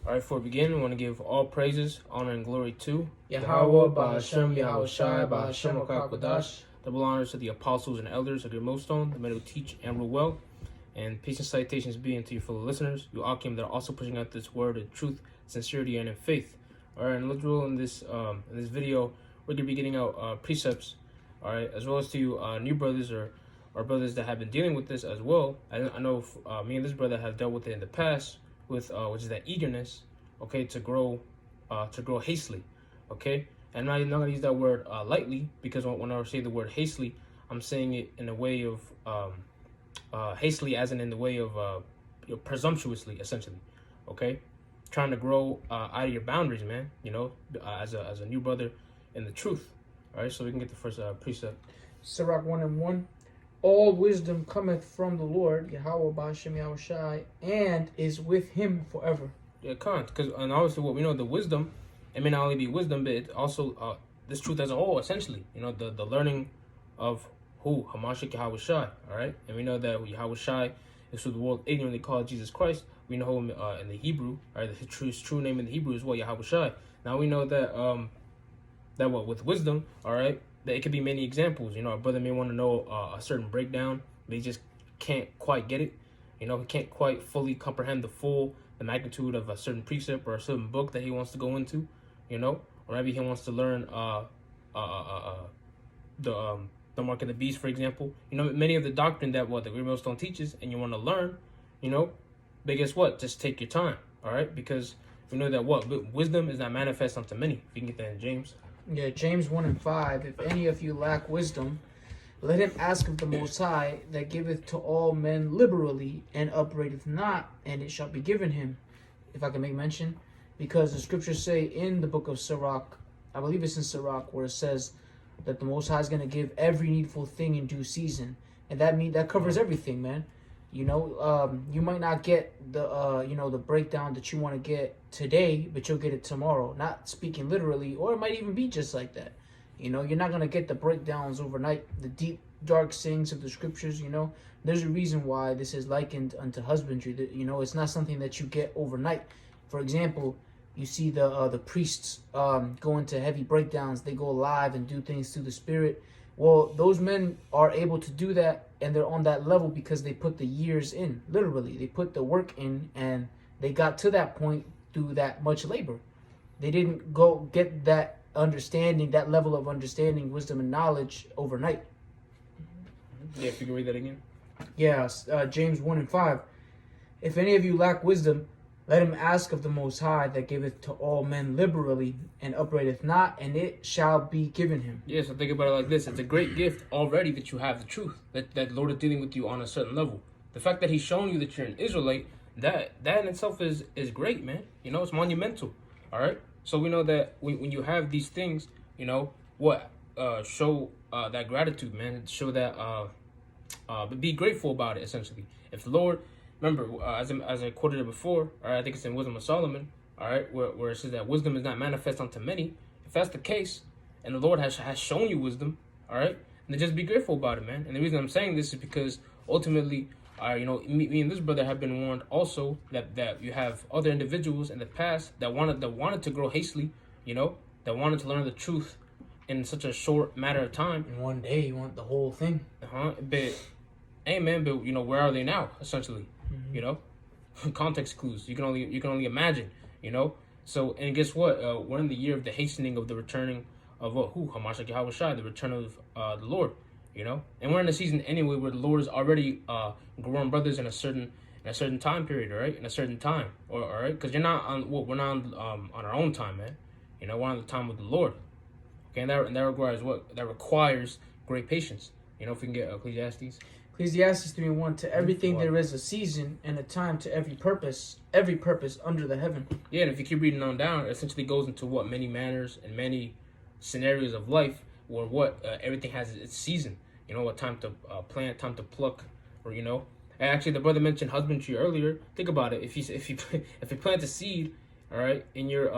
All right, before we begin, we want to give all praises, honor, and glory to Yahweh, Bahashem, Yahushai, Bahashem, HaKadosh. double honors to the apostles and elders of your millstone, the men who teach and rule well. And peace and salutations be unto your fellow listeners, you Akim that are also pushing out this word of truth, sincerity, and in faith. All right, and let's roll in this video. We're gonna be getting out precepts, all right, as well as to you new brothers or brothers that have been dealing with this as well. I know me and this brother have dealt with it in the past, with which is that eagerness, okay, to grow hastily, okay. And I'm not gonna use that word lightly, because when I say the word hastily, I'm saying it in a way of hastily, as in the way of presumptuously, essentially, okay. Trying to grow out of your boundaries, man. As a new brother in the truth. All right, so we can get the first precept. Sirach 1:1. All wisdom cometh from the Lord, Yahweh, Bahashem, Yahushai, and is with him forever. Yeah, can't, because and obviously what we know, the wisdom, it may not only be wisdom, but it also this truth as a whole, essentially. The learning of who Hamashik Yahushai. All right, and we know that Yahushai is who the world ignorantly called Jesus Christ. We know him in the Hebrew, right? His true name in the Hebrew is what, Yahushai. Now we know that with wisdom, all right, that it could be many examples. A brother may want to know a certain breakdown, but he just can't quite get it. He can't quite fully comprehend the magnitude of a certain precept or a certain book that he wants to go into. Or maybe he wants to learn the mark of the beast, for example. Many of the doctrine that the Great Millstone teaches, and you want to learn. But guess what? Just take your time, all right? Because we know that wisdom is not manifest unto many. If you can get that in James. Yeah, James 1:5. If any of you lack wisdom, let him ask of the Most High, that giveth to all men liberally, and upbraideth not, and it shall be given him. If I can make mention, because the scriptures say in the book of Sirach, I believe it's in Sirach, where it says that the Most High is going to give every needful thing in due season, and that covers everything, man. You might not get the breakdown that you want to get today, but you'll get it tomorrow. Not speaking literally, or it might even be just like that. You're not going to get the breakdowns overnight, the deep, dark sayings of the scriptures. There's a reason why this is likened unto husbandry. It's not something that you get overnight. For example, you see the priests go into heavy breakdowns. They go live and do things through the spirit. Well, those men are able to do that, and they're on that level because they put the years in. Literally, they put the work in, and they got to that point through that much labor. They didn't go get that understanding, that level of understanding, wisdom, and knowledge overnight. Yeah, if you can read that again. Yeah, James 1:5. If any of you lack wisdom, let him ask of the Most High, that giveth to all men liberally, and upbraideth not, and it shall be given him. Yeah, so think about it like this. It's a great gift already that you have the truth, that Lord is dealing with you on a certain level. The fact that he's showing you that you're an Israelite, that in itself is great, man. It's monumental, all right? So we know that when you have these things, show that gratitude, man. Show that, but be grateful about it, essentially. If the Lord... Remember, as I quoted it before, all right, I think it's in Wisdom of Solomon, all right, where it says that wisdom is not manifest unto many. If that's the case, and the Lord has shown you wisdom, all right, then just be grateful about it, man. And the reason I'm saying this is because ultimately, me and this brother have been warned also that you have other individuals in the past that wanted to grow hastily, that wanted to learn the truth in such a short matter of time. In one day, you want the whole thing. But, hey, man, where are they now, essentially? Context clues. You can only imagine. So, and guess what? We're in the year of the hastening of the returning of Hamashak Yahushai, the return of the Lord. And we're in a season anyway where the Lord is already growing brothers in a certain time period, right? In a certain time, all right? Because we're not on our own time, man. We're on the time of the Lord. Okay, and that requires what? That requires great patience. If we can get Ecclesiastes. Ecclesiastes 3:1. To everything there is a season, and a time to every purpose under the heaven. Yeah, and if you keep reading on down, it essentially goes into many manners and many scenarios of life where everything has its season. A time to plant, time to pluck, or And actually, the brother mentioned husbandry earlier. Think about it. If you plant a seed, all right, in your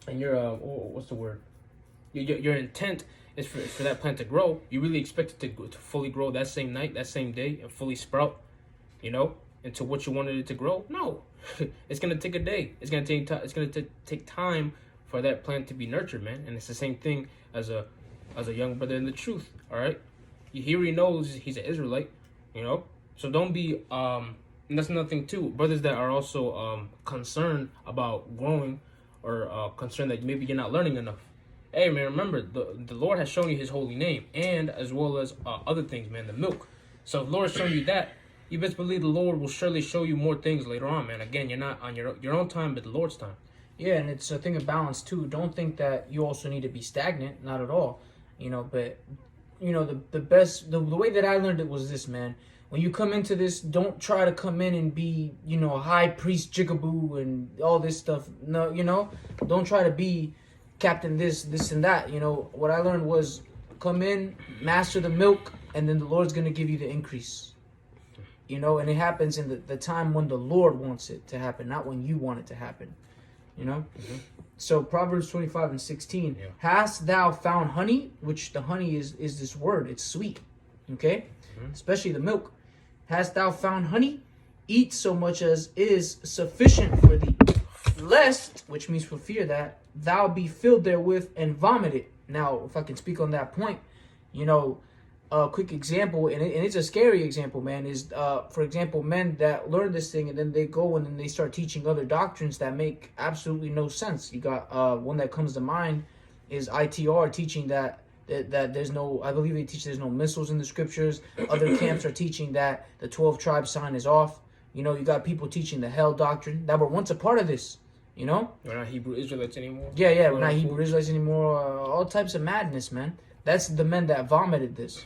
what's the word? Your intent is for that plant to grow. You really expect it to fully grow that same night, that same day, and fully sprout. into what you wanted it to grow? No, it's gonna take a day. It's gonna take time. It's gonna take time for that plant to be nurtured, man. And it's the same thing as a young brother in the truth. All right, he already knows he's an Israelite, you know. So don't be and that's another thing too. Brothers that are also concerned about growing or concerned that maybe you're not learning enough. Hey man, remember the Lord has shown you His holy name, and as well as other things, man, the milk. So if the Lord has shown you that, you best believe the Lord will surely show you more things later on, man. Again, you're not on your own time, but the Lord's time. Yeah, and it's a thing of balance too. Don't think that you also need to be stagnant. Not at all. But the way that I learned it was this, man. When you come into this, don't try to come in and be, high priest jigaboo and all this stuff. No, don't try to be captain this and that. What I learned was come in, master the milk, and then the Lord's going to give you the increase. And it happens in the time when the Lord wants it to happen, not when you want it to happen. Mm-hmm. So Proverbs 25:16, yeah. Hast thou found honey? Which the honey is this word. It's sweet. Okay? Mm-hmm. Especially the milk. Hast thou found honey? Eat so much as is sufficient for thee. Lest, which means for fear that, thou be filled therewith and vomited. Now, if I can speak on that point, a quick example, and it's a scary example, man, is, for example, men that learn this thing and then they go and then they start teaching other doctrines that make absolutely no sense. You got one that comes to mind is ITR teaching that there's no, I believe they teach there's no missiles in the scriptures. Other camps are teaching that the 12 tribe sign is off. You got people teaching the hell doctrine that were once a part of this. We're not Hebrew Israelites anymore. Yeah, we're not Hebrew Israelites anymore. All types of madness, man. That's the men that vomited this.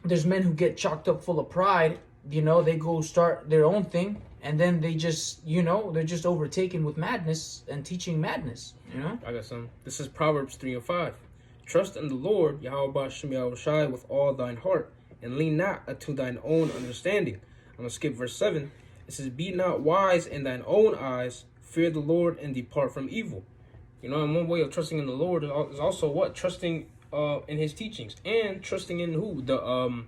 There's men who get chalked up full of pride. They go start their own thing, and then they just, they're just overtaken with madness and teaching madness. I got some. This is Proverbs 3:5. Trust in the Lord, Yahweh Shem Yahushai, with all thine heart, and lean not unto thine own understanding. I'm going to skip verse 7. It says, Be not wise in thine own eyes, fear the Lord, and depart from evil. And one way of trusting in the Lord is also what? Trusting in His teachings, and trusting in who? The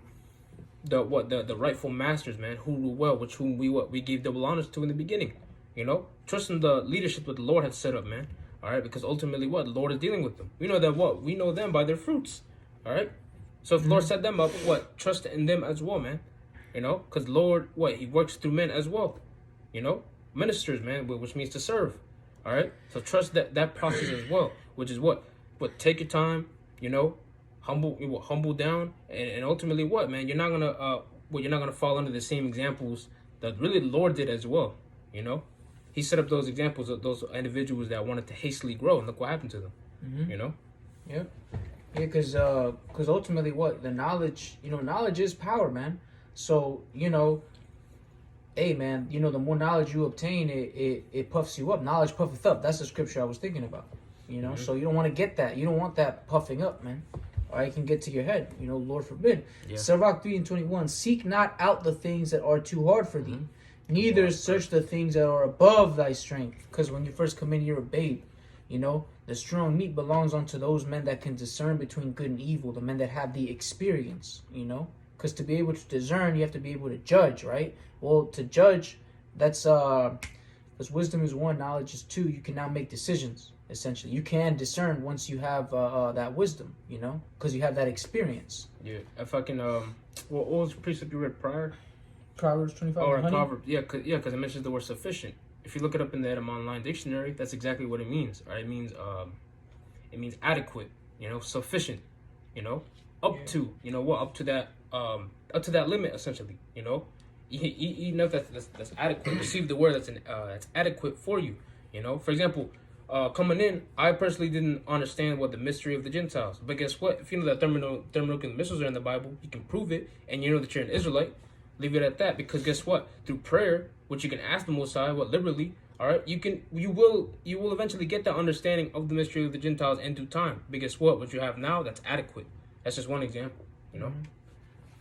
rightful masters, man, who rule well, whom we gave double honors to in the beginning. Trusting the leadership that the Lord had set up, man. All right, because ultimately, the Lord is dealing with them. We know that we know them by their fruits. All right, so if the Lord set them up, trust in them as well, man. Because the Lord, He works through men as well. Ministers, man, which means to serve. All right, so trust that process as well, which is what take your time. Humble down, and ultimately, man, you're not gonna fall under the same examples that really the Lord did as well. He set up those examples of those individuals that wanted to hastily grow, and look what happened to them. Mm-hmm. Yeah, because ultimately, the knowledge, knowledge is power, man. So hey, man, the more knowledge you obtain, it puffs you up. Knowledge puffeth up. That's the scripture I was thinking about. Mm-hmm. So you don't want to get that. You don't want that puffing up, man. Or it can get to your head. Lord forbid. Yeah. Sirach 3:21. Seek not out the things that are too hard for thee, neither search the things that are above thy strength. Because when you first come in, you're a babe. The strong meat belongs unto those men that can discern between good and evil, the men that have the experience, Because to be able to discern, you have to be able to judge, right? Well, to judge, that's because wisdom is 1, knowledge is 2. You can now make decisions. Essentially, you can discern once you have that wisdom, because you have that experience. Yeah, if I can, what was the precept you read prior? Proverbs 25. Oh, Proverbs, because it mentions the word sufficient. If you look it up in the Edom Online Dictionary, that's exactly what it means. Right? It means adequate. Sufficient. Up to. Up to that limit, essentially. Enough that's adequate. Receive the word that's adequate for you. For example. Coming in, I personally didn't understand what the mystery of the Gentiles. But guess what? If you know that thermonuclear missiles are in the Bible, you can prove it, and you know that you're an Israelite. Leave it at that. Because guess what? Through prayer, which you can ask the Most High, liberally, all right, you will eventually get that understanding of the mystery of the Gentiles in due time. But guess what? What you have now, that's adequate. That's just one example.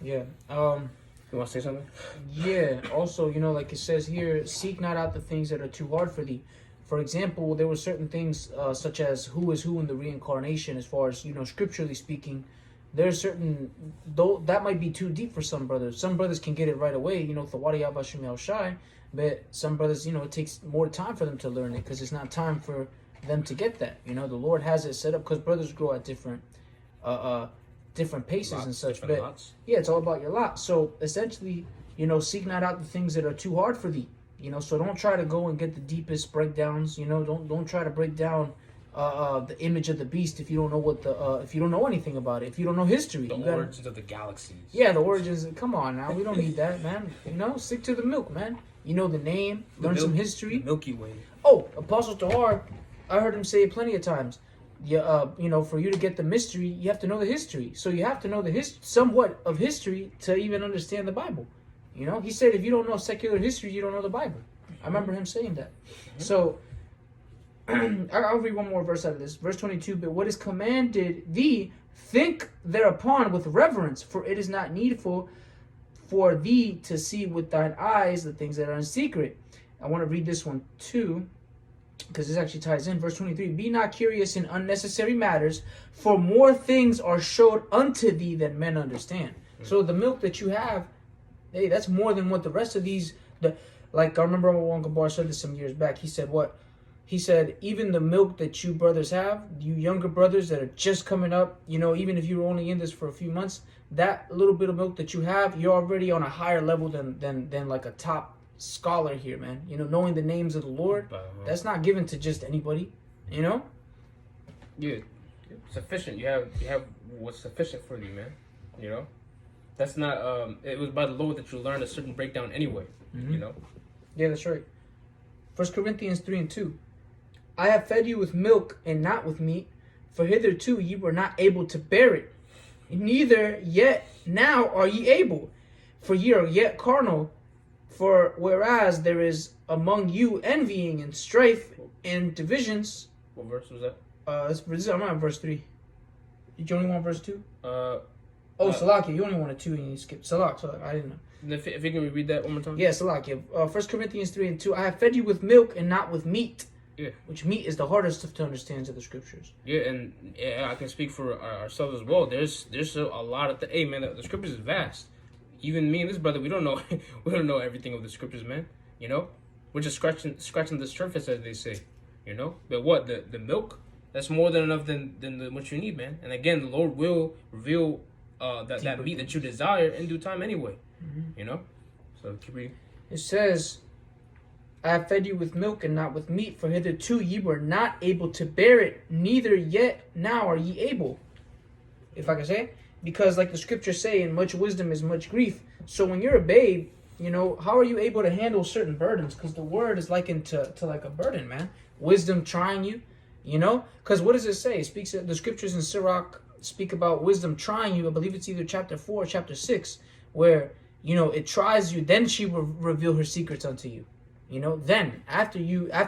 Yeah. You want to say something? Yeah. Also, like it says here, seek not out the things that are too hard for thee. For example, there were certain things such as who is who in the reincarnation, as far as, scripturally speaking, there's certain, though that might be too deep for some brothers. Some brothers can get it right away, Thawadi Abashim Al Shai, but some brothers, it takes more time for them to learn it because it's not time for them to get that. The Lord has it set up because brothers grow at different paces Lots, and such. different But lots. yeah, it's all about your lot. So essentially, seek not out the things that are too hard for thee. So don't try to go and get the deepest breakdowns. Don't try to break down the image of the beast if you don't know if you don't know anything about it, if you don't know history. The origins of the galaxies. Yeah, the origins. Come on now, we don't need that, man. Stick to the milk, man. The name, learn some history. The Milky Way. Oh, Apostle Tahar, I heard him say it plenty of times. Yeah, for you to get the mystery, you have to know the history. So you have to know somewhat of history to even understand the Bible. He said if you don't know secular history, you don't know the Bible. I remember him saying that. So I'll read one more verse out of this. Verse 22, but what is commanded thee, think thereupon with reverence, for it is not needful for thee to see with thine eyes the things that are in secret. I want to read this one too, because this actually ties in. Verse 23, be not curious in unnecessary matters, for more things are showed unto thee than men understand. So the milk that you have, hey, that's more than what the rest of these, like I remember when Uncle Bar said this some years back. He said what? He said, even the milk that you brothers have, you younger brothers that are just coming up, even if you're only in this for a few months, that little bit of milk that you have, you're already on a higher level than like a top scholar here, man. Knowing the names of the Lord, that's not given to just anybody, Yeah, sufficient. You have what's sufficient for you, man. That's not. It was by the Lord that you learned a certain breakdown anyway. Mm-hmm. Yeah, that's right. 1 Corinthians 3:2. I have fed you with milk and not with meat, for hitherto ye were not able to bear it. Neither yet now are ye able, for ye are yet carnal. For whereas there is among you envying and strife and divisions. What verse was that? I'm on verse 3. Did you only want verse 2? Salakia, you only wanted 2 and you skipped. Salak, I didn't know. If you can read that one more time. Yeah, Salakia. 1 Corinthians 3:2. I have fed you with milk and not with meat. Yeah. Which meat is the hardest to understand of the scriptures. Yeah, and I can speak for ourselves as well. There's a lot of hey man, the scriptures is vast. Even me and this brother, we don't know everything of the scriptures, man. We're just scratching the surface, as they say. But what the milk, that's more than enough than what you need, man. And again, the Lord will reveal that meat that you desire in due time anyway. Mm-hmm. So keep reading. It says, I have fed you with milk and not with meat, for hitherto ye were not able to bear it, neither yet now are ye able. If I can say, because like the scriptures say, in much wisdom is much grief. So when you're a babe, how are you able to handle certain burdens? Because the word is likened to like a burden, man. Wisdom trying you, because what does it say? It speaks, the scriptures in Sirach speak about wisdom trying you. I believe it's either chapter 4 or chapter 6, where it tries you, then she will reveal her secrets unto you. Then after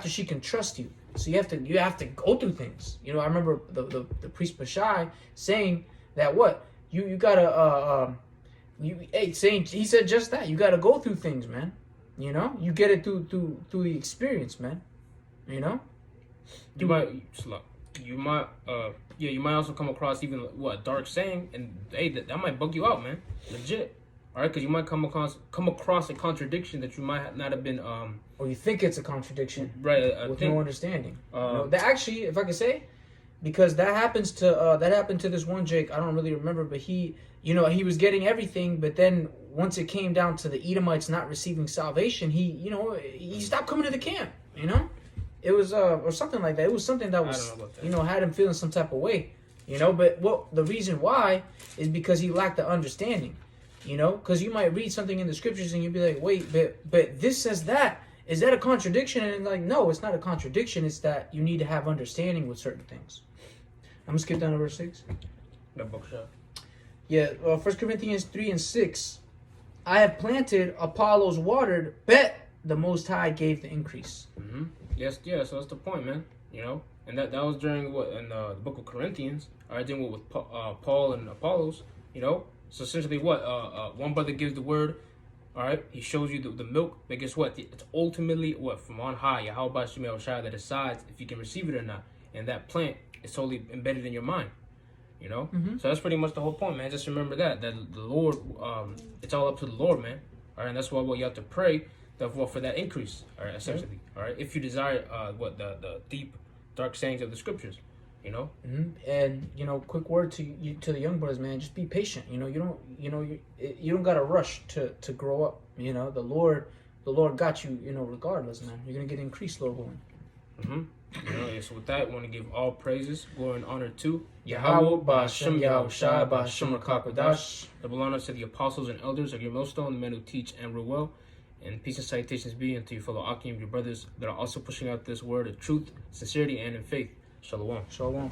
she can trust you. So you have to go through things. I remember the priest Bashai saying that what you gotta he said just that, you gotta go through things, man. You get it through the experience, man. You might also come across even what dark saying, and hey, that might bug you out, man. Legit. All right, because you might come across a contradiction that you might not have been or you think it's a contradiction, right? With no understanding. That actually, if I could say, because that happened to this one Jake. I don't really remember, but he was getting everything, but then once it came down to the Edomites not receiving salvation, he stopped coming to the camp. It was or something like that. It was something that was had him feeling some type of way. But the reason why is because he lacked the understanding. Because you might read something in the scriptures and you'd be like, wait, but this says that. Is that a contradiction? And like, no, it's not a contradiction. It's that you need to have understanding with certain things. I'm going to skip down to verse 6. That bookshop. Yeah, 1 Corinthians 3:6. I have planted, Apollos watered, but the Most High gave the increase. Mm-hmm. Yes, yeah, so that's the point, man. And that was during what, in the book of Corinthians. All right, dealing with Paul and Apollos, So essentially what? One brother gives the word, all right? He shows you the milk, but guess what? It's ultimately what? From on high, Yahweh Shemel Shai, that decides if you can receive it or not. And that plant is totally embedded in your mind. You know, Mhm. so that's pretty much the whole point, man. Just remember that the Lord, it's all up to the Lord, man. All right, and that's why you have to pray for that increase. All right, essentially. All right, if you desire the deep, dark sayings of the scriptures, you know. And quick word to the young brothers, man. Just be patient. You don't gotta rush to grow up. The Lord got you. Regardless, man. You're gonna get increased, Lord willing. So with that, I want to give all praises, glory, and honor to Yahweh, Ba'ashem, Yahushua, Ba'ashem, Rakakadash. Double honors to the apostles and elders of your millstone, the men who teach and rule well. And peace and salutations be unto your fellow Akim, your brothers that are also pushing out this word of truth, sincerity, and in faith. Shalom. Shalom.